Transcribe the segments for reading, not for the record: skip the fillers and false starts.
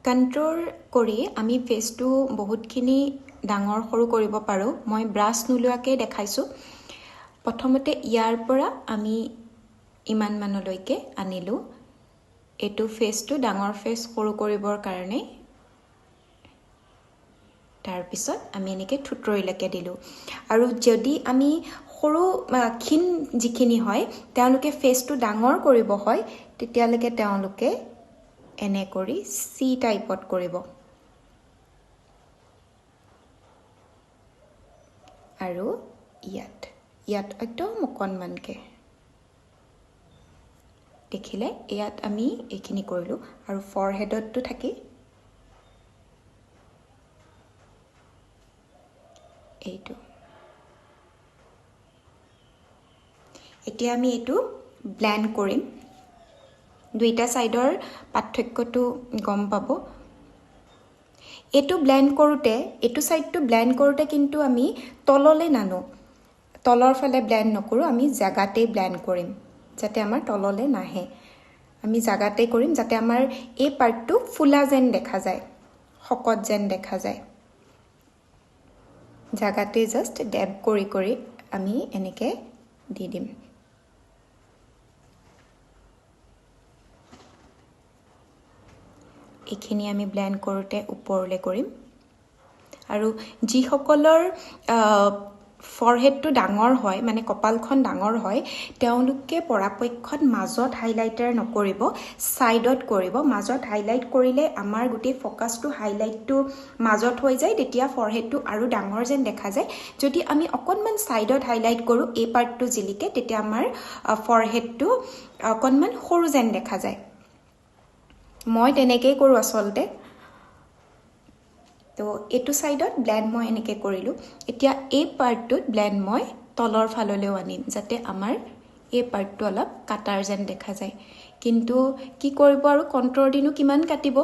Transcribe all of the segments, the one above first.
control কৰি আমি ফেচটো বহুতখিনি ডাঙৰ সৰু কৰিব পাৰোঁ মই ব্ৰাছ নোলোৱাকৈ দেখাইছোঁ প্ৰথমতে ইয়াৰ পৰা আমি ইমান মানলৈকে আনিলোঁ এটো ফেচটো ডাঙৰ ফেচ সৰু কৰিবৰ কাৰণে তাৰ পিছত আমি এনেকৈ থুতৰিলৈকে দিলোঁ আৰু যদি আমি সৰু ক্ষীণ যিখিনি হয় তেওঁলোকে ফেচটো ডাঙৰ কৰিব হয় তেতিয়ালৈকে তেওঁলোকে এনে কৰি সি টাইপত কৰিব আৰু ইয়াত একদম অকণমানকে দেখিলে ইয়াত আমি এইখিনি কৰিলোঁ আৰু ফৰহেডতটো থাকি এইটো এতিয়া আমি এইটো ব্লেন্ড কৰিম দুইটা সাইডৰ পাৰ্থক্যটো গম পাব এটো ব্লেন্ড কৰোতে এটো সাইডটো ব্লেন্ড কৰোতে কিন্তু আমি তললে নানো তলৰ ফালে ব্লেন্ড নকৰো আমি জাগাতে ব্লেন্ড কৰিম যাতে আমাৰ তললে নাহে আমি জাগাতে কৰিম যাতে আমাৰ এই পাৰ্টটো ফুলা যেন দেখা যায় হকত যেন দেখা যায় জাগাতে জাস্ট ড্যাব কৰি কৰি আমি এনেকে দি দিম এইখিনি আমি ব্লেন্ড কৰোতে ওপৰলে কৰিম আৰু যি সকলৰ ফৰহেডটো ডাঙৰ হয় মানে কপালখন ডাঙৰ হয় তেওঁলোকে পৰাপক্ষত মাজত হাইলাইটাৰ নকৰিব সাইডত কৰিব মাজত হাইলাইট কৰিলে আমাৰ গুটি ফোকাসটো হাইলাইটটো মাজত হৈ যায় তেতিয়া ফৰহেডটো আৰু ডাঙৰ যেন দেখা যায় যদি আমি অকনমান সাইডত হাইলাইট কৰো এই পাৰ্টটো জিলিকে তেতিয়া আমাৰ ফৰহেডটো অকনমান সৰু যেন দেখা যায় মই তেনেকৈ কৰো আসলতে তো এটো সাইডত ব্লেন্ড মই এনেকে কৰিলো এতিয়া এই পাৰ্টটোত ব্লেন্ড মই তলৰ ফাললৈও আনিম যাতে আমাৰ এই পাৰ্টটো অলপ কাটাৰ যেন দেখা যায় কিন্তু কি কৰিব আৰু কন্ট্ৰোল দিনো কিমান কাটিব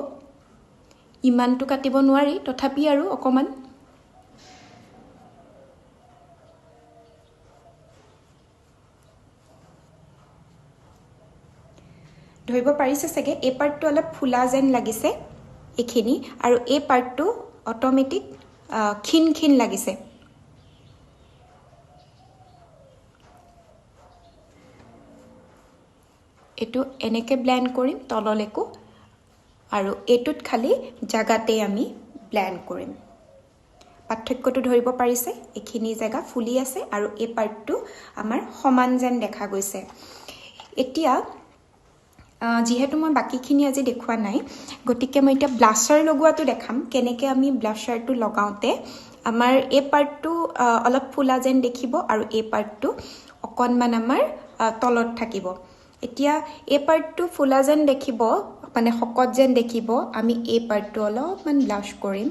ইমানটো কাটিব নোৱাৰি তথাপি আৰু অকমান ধৰিব পাৰিছে সকে এই পাৰ্টটো অলপ ফুলা যেন লাগিছে এখিনি আৰু এই পাৰ্টটো অটোমেটিক ক্ষীণ লাগিছে এটো এনেকে ব্লেন্ড কৰিম তললেকো আৰু এটুত খালি জাগাতে আমি ব্লেন্ড কৰিম পাৰ্থক্যটো ধৰিব পাৰিছে এখিনি জায়গা ফুলি আছে আৰু এই পাৰ্টটো আমাৰ সমান যেন দেখা গৈছে এতিয়া যেহেতু মই বাকিখিনি আজি দেখুৱা নাই গতিকে মই এটা ব্লাশাৰ লগোৱাটো দেখাম কেনেকৈ আমি ব্লাশাৰটো লগাওতে আমাৰ এই পাৰ্টটো অলপ ফুলা যেন দেখিব আৰু এই পাৰ্টটো অকনমান আমাৰ তলত থাকিব এতিয়া এই পাৰ্টটো ফুলা যেন দেখিব মানে হকত যেন দেখিব আমি এই পাৰ্টটো অলপমান ব্লাশ কৰিম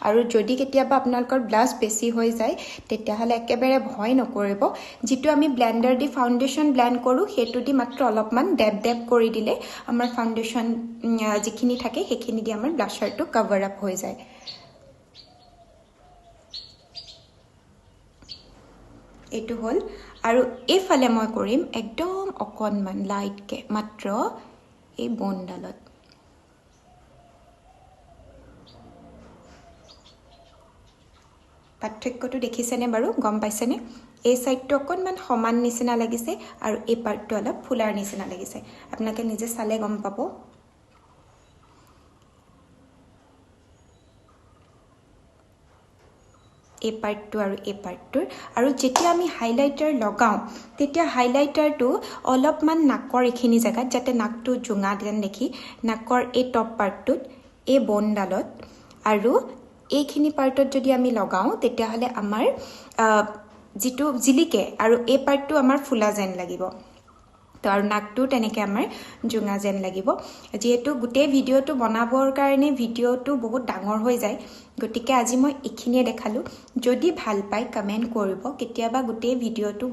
আৰু যদি কেতিয়াবা আপোনালোকৰ ব্লাশ বেছি হৈ যায় তেতিয়াহলে একেবাৰে ভয় নকৰিব যেটো আমি ব্লেন্ডাৰ দি ফাউন্ডেশন ব্লেন্ড কৰো হেতু দি মাত্ৰ অলপমান ডেপ কৰি দিলে আমাৰ ফাউন্ডেশন যিখিনি থাকে হেখিনি দি আমাৰ ব্লাশাৰটো কভাৰ আপ হৈ যায় এটো হল আৰু এফালে মই কৰিম একদম অকনমান লাইট কে মাত্ৰ এই বনডালত পাৰ্থক্যটো দেখিছেনে বাৰু গম পাইছেনে এই সাইডটো অকনমান সমান নিচিনা লাগিছে আৰু এই পাৰ্টটো অলপ ফুলাৰ নিচিনা লাগিছে আপোনালোকে নিজে চালে গম পাব এই পাৰ্টটো আৰু এই পাৰ্টটোৰ আৰু যেতিয়া আমি হাইলাইটাৰ লগাও তেতিয়া হাইলাইটাৰটো অলপমান নাকৰ এখিনি জায়গাত যাতে নাকটো জুঙা যেন দেখি নাকৰ এই টপ পাৰ্টটোত এই বনডালত আৰু এইখিনি পাৰ্টত যদি আমি লগাও তেতিয়াহলে আমাৰ যেটো জিলিকে আৰু এই পাৰ্টটো আমাৰ ফুলা যেন লাগিব তো আৰু নাকটো তেনেকৈ আমাৰ জুঙা যেন লাগিব যেহেতু গোটেই ভিডিওটো বনাবৰ কাৰণে ভিডিওটো বহুত ডাঙৰ হৈ যায় গতিকে আজি মই এখিনিয়ে দেখালো যদি ভাল পাই কমেন্ট কৰিব কেতিয়াবা গোটেই ভিডিওটো